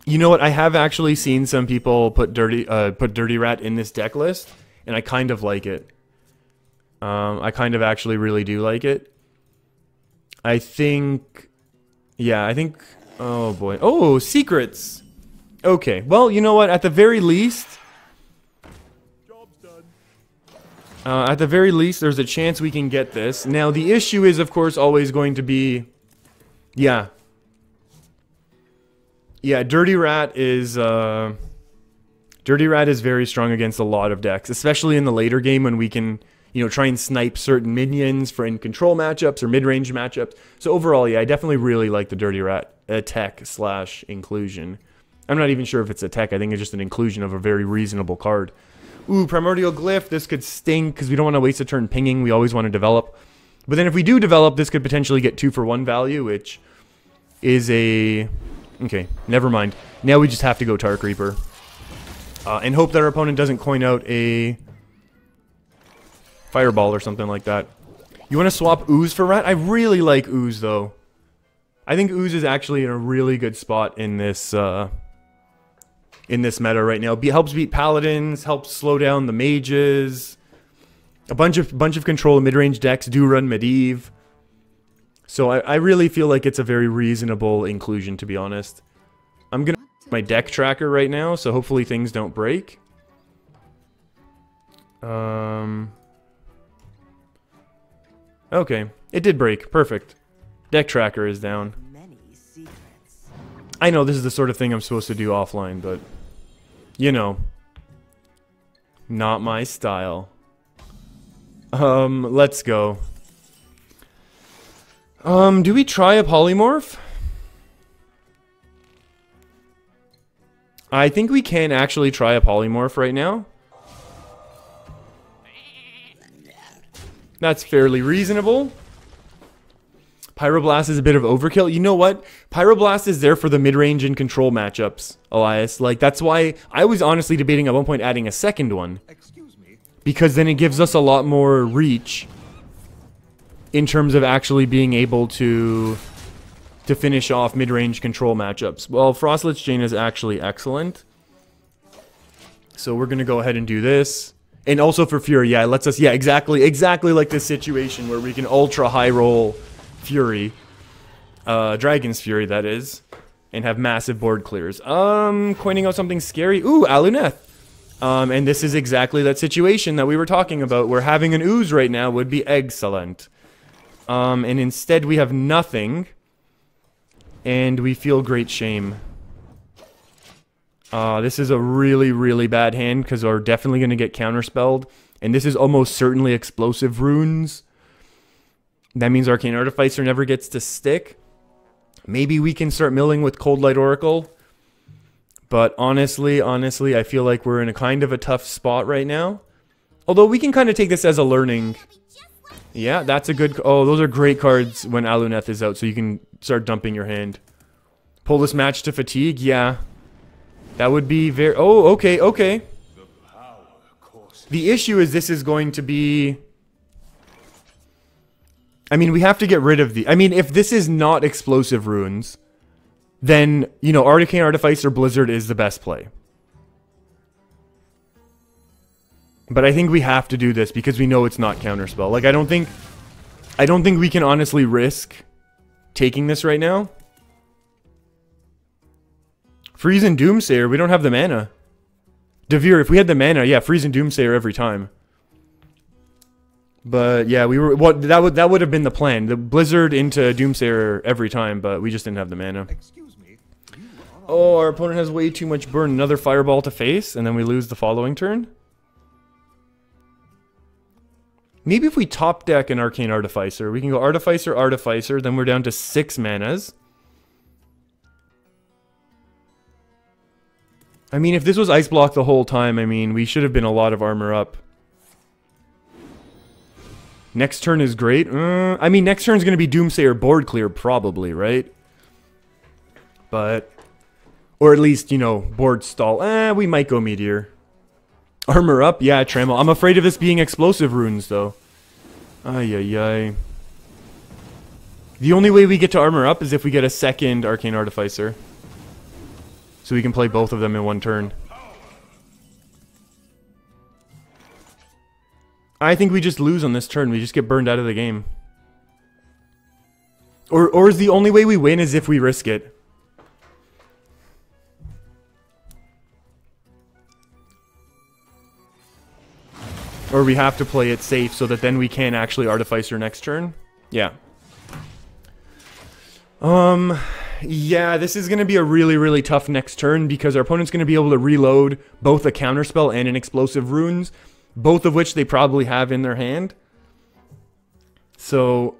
You know what? I have actually seen some people put Dirty Rat in this deck list, and I kind of like it. I kind of actually really do like it. I think... Yeah, I think... Oh, boy. Oh, secrets! Okay, well, you know what? At the very least... At the very least, there's a chance we can get this. Now, the issue is, of course, always going to be... Yeah. Yeah, Dirty Rat is very strong against a lot of decks, especially in the later game when we can, you know, try and snipe certain minions for in control matchups or mid-range matchups. So overall, yeah, I definitely really like the Dirty Rat tech / inclusion. I'm not even sure if it's a tech. I think it's just an inclusion of a very reasonable card. Ooh, Primordial Glyph. This could stink because we don't want to waste a turn pinging. We always want to develop. But then if we do develop, this could potentially get 2-for-1 value, which is a... Okay, never mind. Now we just have to go Tark Reaper. And hope that our opponent doesn't coin out a Fireball or something like that. You want to swap Ooze for Rat? I really like Ooze, though. I think Ooze is actually in a really good spot in this meta right now. Helps beat Paladins, helps slow down the Mages. A bunch of control mid-range decks do run Medivh. So I really feel like it's a very reasonable inclusion, to be honest. I'm gonna my deck tracker right now, so hopefully things don't break. Okay, it did break. Perfect. Deck tracker is down. I know this is the sort of thing I'm supposed to do offline, but you know, not my style. Let's go. Do we try a polymorph? I think we can actually try a polymorph right now. That's fairly reasonable. Pyroblast is a bit of overkill. You know what? Pyroblast is there for the mid-range and control matchups, Elias. Like, that's why I was honestly debating at one point adding a second one. Because then it gives us a lot more reach in terms of actually being able to finish off mid-range control matchups. Well, Frostlich Jane is actually excellent. So we're going to go ahead and do this. And also for Fury, yeah, it lets us, yeah, exactly like this situation where we can ultra high roll Fury. Dragon's Fury, that is. And have massive board clears. Coining out something scary. Ooh, Aluneth. And this is exactly that situation that we were talking about, where having an Ooze right now would be excellent. And instead we have nothing. And we feel great shame. This is a really, really bad hand, because we're definitely going to get counterspelled. And this is almost certainly explosive runes. That means Arcane Artificer never gets to stick. Maybe we can start milling with Coldlight Oracle. But honestly, I feel like we're in a kind of a tough spot right now. Although we can kind of take this as a learning. Yeah, that's a good... Oh, those are great cards when Aluneth is out, so you can start dumping your hand. Pull this match to fatigue? Yeah. That would be very... Oh, okay, okay. The issue is this is going to be... I mean, we have to get rid of the... I mean, if this is not explosive runes, then, you know, Arcane Artificer Blizzard is the best play. But I think we have to do this because we know it's not Counterspell. Like, I don't think we can honestly risk taking this right now. Freeze and Doomsayer, we don't have the mana. Devere, if we had the mana, yeah, Freeze and Doomsayer every time. But yeah, we were that would have been the plan. The Blizzard into Doomsayer every time, but we just didn't have the mana. Oh, our opponent has way too much burn. Another Fireball to face, and then we lose the following turn. Maybe if we top deck an Arcane Artificer, we can go Artificer, Artificer, then we're down to 6 manas. I mean, if this was Ice Block the whole time, I mean, we should have been a lot of armor up. Next turn is great. I mean, next turn is going to be Doomsayer board clear, probably, right? But... Or at least, you know, board stall. We might go Meteor. Armor up? Yeah, Trammel. I'm afraid of this being explosive runes, though. Ay, ay, ay. The only way we get to armor up is if we get a second Arcane Artificer. So we can play both of them in one turn. I think we just lose on this turn. We just get burned out of the game. Or is the only way we win is if we risk it? Or we have to play it safe so that then we can actually Artificer next turn? Yeah. Yeah, this is going to be a really, really tough next turn because our opponent's going to be able to reload both a Counterspell and an Explosive Runes, both of which they probably have in their hand. So,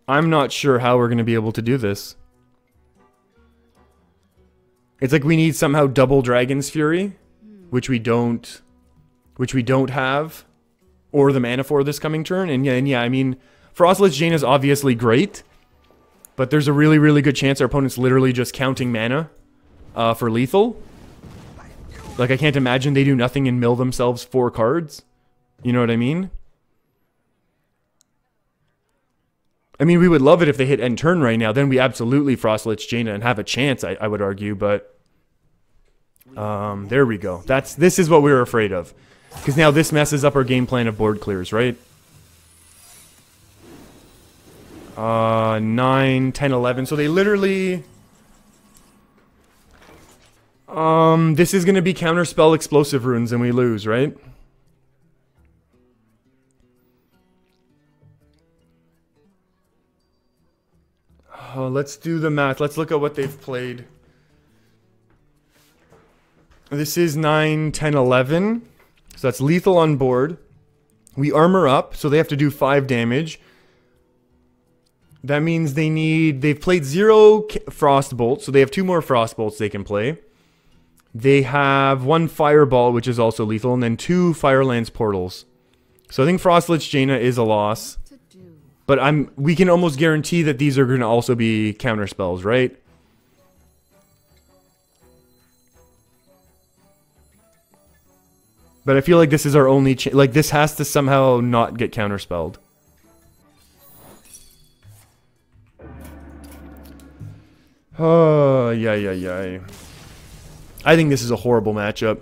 I'm not sure how we're going to be able to do this. It's like we need somehow double Dragon's Fury, which we don't have, or the mana for this coming turn. And yeah, I mean, Frostlich Jaina is obviously great, but there's a really, really good chance our opponent's literally just counting mana for lethal. Like, I can't imagine they do nothing and mill themselves 4 cards. You know what I mean? I mean, we would love it if they hit end turn right now. Then we absolutely Frostlich Jaina and have a chance, I would argue, but... there we go. This is what we were afraid of. Because now this messes up our game plan of board clears, right? 9, 10, 11. So they literally... this is going to be Counterspell Explosive Runes and we lose, right? Let's do the math. Let's look at what they've played. This is 9, 10, 11. So that's lethal on board. We armor up, so they have to do 5 damage. That means they've played 0 Frostbolt, so they have 2 more Frostbolts they can play. They have 1 Fireball, which is also lethal, and then 2 Firelands Portals. So I think Frostlich Jaina is a loss. But we can almost guarantee that these are going to also be counterspells, right? But I feel like this is our only like this has to somehow not get counterspelled. Oh, yeah. I think this is a horrible matchup.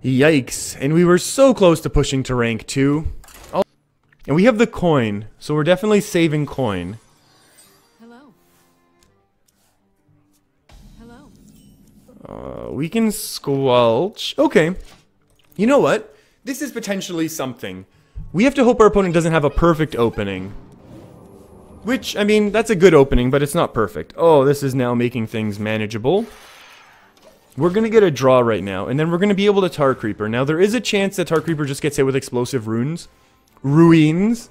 Yikes. And we were so close to pushing to rank 2. And we have the coin, so we're definitely saving coin. We can squelch. Okay. You know what? This is potentially something. We have to hope our opponent doesn't have a perfect opening. Which, I mean, that's a good opening, but it's not perfect. Oh, this is now making things manageable. We're going to get a draw right now, and then we're going to be able to Tar Creeper. Now, there is a chance that Tar Creeper just gets hit with Explosive Runes. Ruins.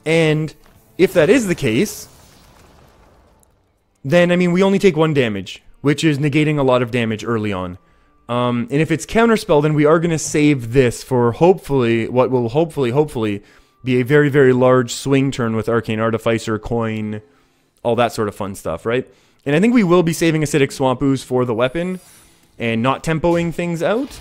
And if that is the case, then, I mean, we only take 1 damage, which is negating a lot of damage early on. And if it's Counterspell, then we are going to save this for hopefully, what will hopefully be a very, very large swing turn with Arcane Artificer, Coin, all that sort of fun stuff, right? And I think we will be saving Acidic Swamp Ooze for the weapon and not tempoing things out.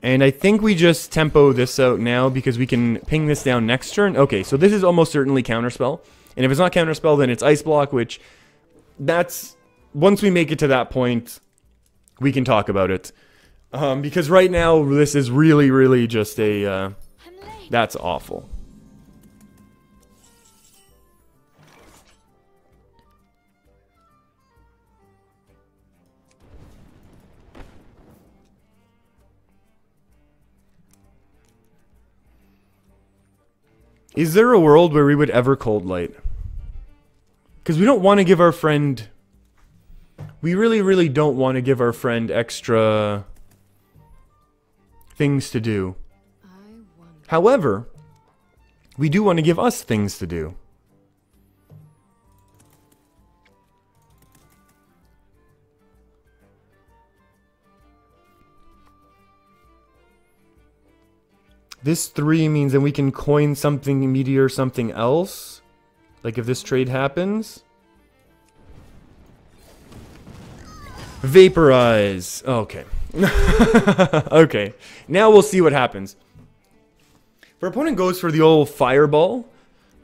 And I think we just tempo this out now because we can ping this down next turn. Okay, so this is almost certainly Counterspell. And if it's not Counterspell, then it's Ice Block, which that's... Once we make it to that point, we can talk about it. Because right now, this is really, really just a... that's awful. Is there a world where we would ever Coldlight? Because we don't want to give our friend... We really, really don't want to give our friend extra things to do. However, we do want to give us things to do. This 3 means that we can coin something, meteor something else. Like if this trade happens. Vaporize. Okay. Okay. Now we'll see what happens. Our opponent goes for the old fireball.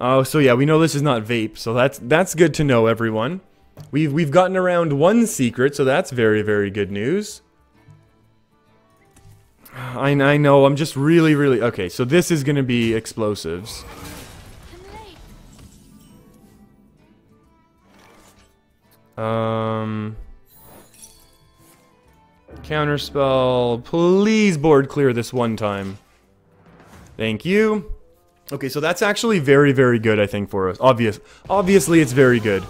So yeah, we know this is not vape, so that's good to know, everyone. We've gotten around one secret, so that's very, very good news. I know, I'm just really... Okay, so this is gonna be explosives. Counterspell, please board clear this one time. Thank you. Okay, so that's actually very, very good, I think, for us. Obviously, it's very good.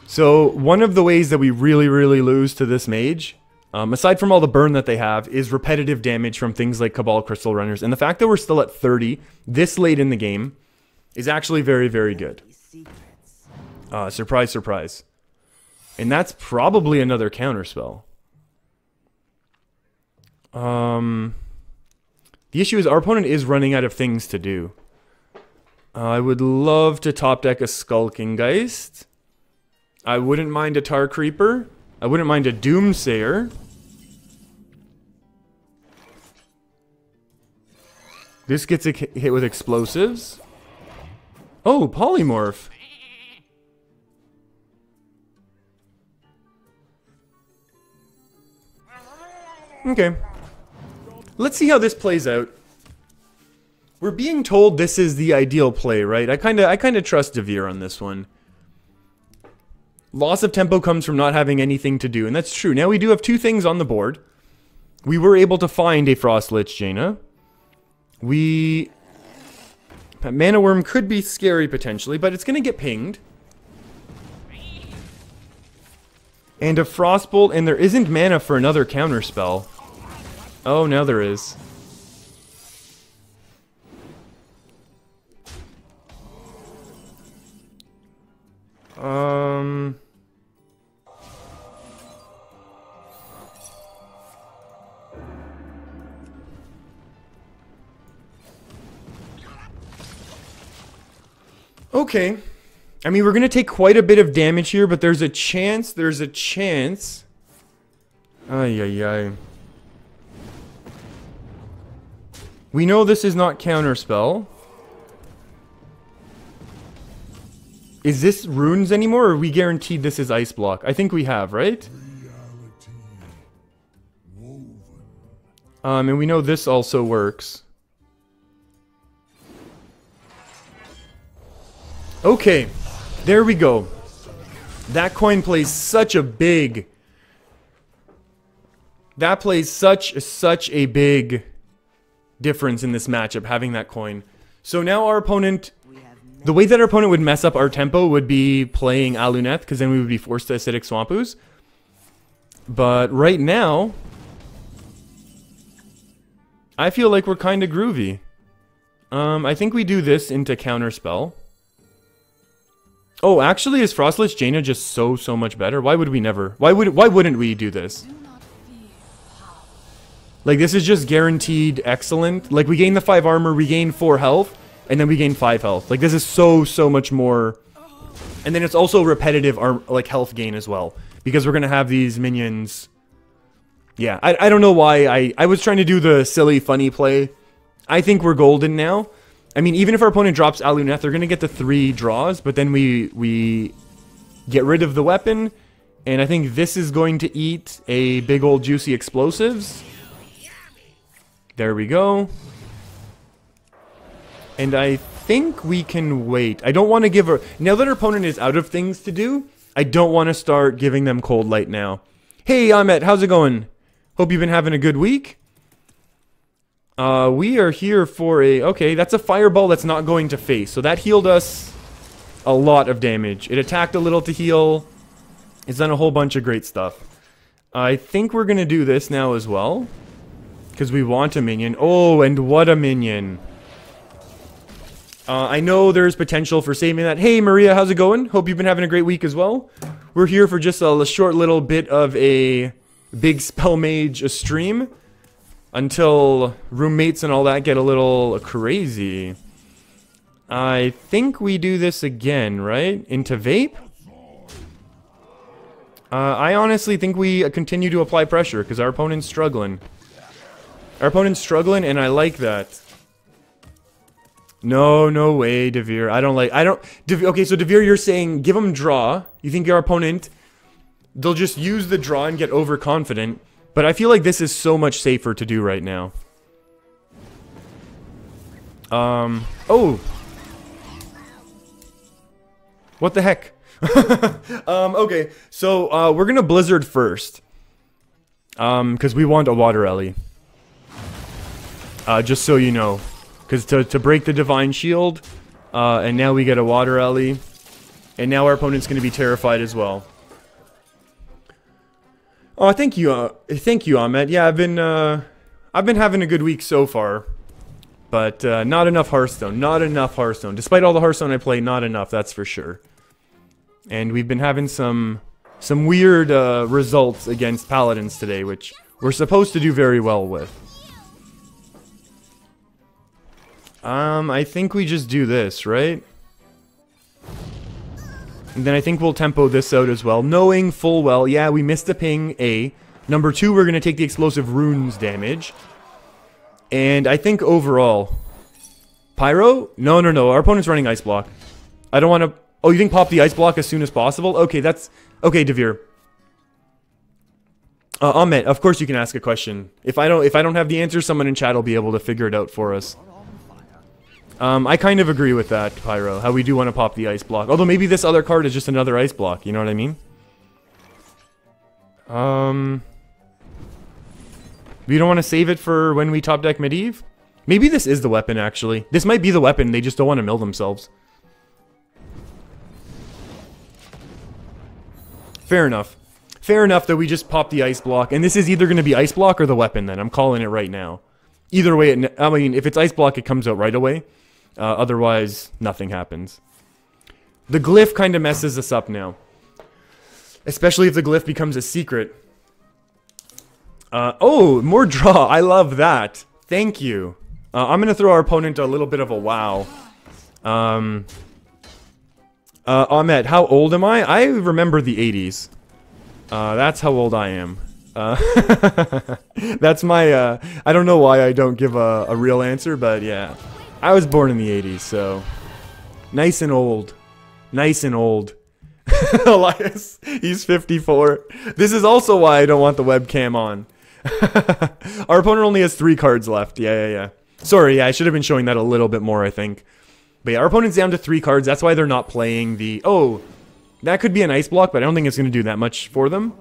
So, one of the ways that we really, really lose to this mage, aside from all the burn that they have, is repetitive damage from things like Cabal Crystal Runners. And the fact that we're still at 30 this late in the game is actually very, very good. Surprise, surprise. And that's probably another counterspell. The issue is our opponent is running out of things to do. I would love to top deck a Skulking Geist. I wouldn't mind a Tar Creeper. I wouldn't mind a Doomsayer. This gets a hit with explosives. Oh, Polymorph. Okay. Let's see how this plays out. We're being told this is the ideal play, right? I kind of trust Devere on this one. Loss of tempo comes from not having anything to do, and that's true. Now we do have two things on the board. We were able to find a Frostlich Jaina. Mana Worm could be scary potentially, but it's going to get pinged. And a Frostbolt, and there isn't mana for another counterspell. Oh, now there is. Okay. I mean, we're going to take quite a bit of damage here, but there's a chance. Ay, ay, ay. We know this is not Counterspell. Is this runes anymore, or are we guaranteed this is Ice Block? I think we have, right? And we know this also works. Okay, there we go. That coin plays such a big... That plays such a big difference in this matchup, having that coin. So now our opponent... The way that our opponent would mess up our tempo would be playing Aluneth, because then we would be forced to Acidic Swamp Ooze. But right now... I feel like we're kind of groovy. I think we do this into Counterspell. Oh, actually, is Frostlich Jaina just so much better? Why would we never? Why wouldn't we do this? Like, this is just guaranteed excellent. Like, we gain the 5 armor, we gain 4 health, and then we gain 5 health. Like, this is so much more. And then it's also repetitive, like, health gain as well. Because we're going to have these minions. Yeah, I don't know why. I was trying to do the silly, funny play. I think we're golden now. I mean, even if our opponent drops Aluneth, they're going to get the 3 draws, but then we get rid of the weapon, and I think this is going to eat a big old juicy explosives. There we go. And I think we can wait. I don't want to give her... Now that our opponent is out of things to do, I don't want to start giving them Coldlight now. Hey, Ahmet, how's it going? Hope you've been having a good week. We are here for a... Okay, that's a fireball that's not going to face. So that healed us a lot of damage. It attacked a little to heal. It's done a whole bunch of great stuff. I think we're going to do this now as well. Because we want a minion. Oh, and what a minion. I know there's potential for saving that. Hey, Maria, how's it going? Hope you've been having a great week as well. We're here for just a short little bit of a Big Spell Mage stream. Until roommates and all that get a little crazy. I think we do this again, right? Into Vape? I honestly think we continue to apply pressure because our opponent's struggling. Our opponent's struggling, and I like that. No, no way, Devere. Okay, so Devere, you're saying give them draw. You think your opponent, they'll just use the draw and get overconfident. But I feel like this is so much safer to do right now. Oh. What the heck? Okay, so, we're gonna Blizzard first. Because we want a Water Ellie. Just so you know. Because to break the Divine Shield, and now we get a Water Ellie. And now our opponent's gonna be terrified as well. Oh, thank you, Ahmed. Yeah, I've been having a good week so far. But, not enough Hearthstone. Not enough Hearthstone. Despite all the Hearthstone I play, not enough, that's for sure. And we've been having some weird, results against Paladins today, which we're supposed to do very well with. I think we just do this, right? And then I think we'll tempo this out as well, knowing full well, yeah, we missed the ping, A. Number 2, we're going to take the explosive runes damage. And I think overall... Pyro? No, no, no, our opponent's running Ice Block. I don't want to... Oh, you think pop the Ice Block as soon as possible? Okay, that's... Okay, Devere. Ahmed, of course you can ask a question. If I don't have the answer, someone in chat will be able to figure it out for us. I kind of agree with that, Pyro, how we do want to pop the Ice Block. Although maybe this other card is just another Ice Block, you know what I mean? We don't want to save it for when we top deck Medivh? Maybe this is the weapon, actually. This might be the weapon, they just don't want to mill themselves. Fair enough. Fair enough that we just pop the Ice Block, and this is either going to be Ice Block or the weapon then, I'm calling it right now. Either way, I mean, if it's Ice Block, it comes out right away. Otherwise, nothing happens. The glyph kind of messes us up now. Especially if the glyph becomes a secret. Oh, more draw. I love that. Thank you. I'm going to throw our opponent a little bit of a wow. Ahmed, how old am I? I remember the 80s. That's how old I am. That's my, I don't know why I don't give a real answer, but yeah. I was born in the 80s, so... Nice and old. Nice and old. Elias, he's 54. This is also why I don't want the webcam on. Our opponent only has 3 cards left. Yeah. Sorry, yeah, I should have been showing that a little bit more, I think. But yeah, our opponent's down to 3 cards. That's why they're not playing the... Oh, that could be an Ice Block, but I don't think it's going to do that much for them.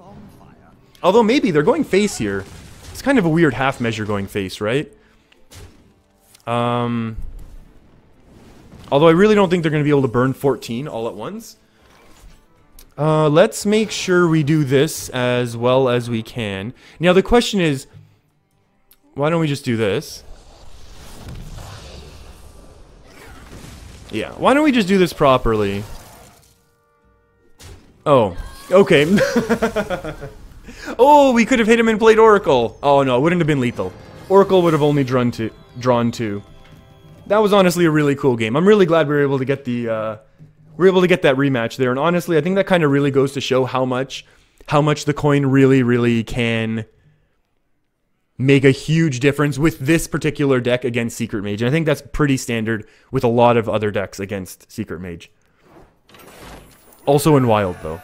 Although maybe they're going face here. It's kind of a weird half measure going face, right? Although I really don't think they're going to be able to burn 14 all at once. Let's make sure we do this as well as we can. Now the question is, why don't we just do this? Yeah, why don't we just do this properly? Oh, okay. Oh, we could have hit him and played Oracle. Oh no, it wouldn't have been lethal. Oracle would have only drawn 2. That was honestly a really cool game. I'm really glad we were able to get the that rematch there. And honestly, I think that kind of really goes to show how much the coin really can make a huge difference with this particular deck against Secret Mage. And I think that's pretty standard with a lot of other decks against Secret Mage. Also in Wild, though.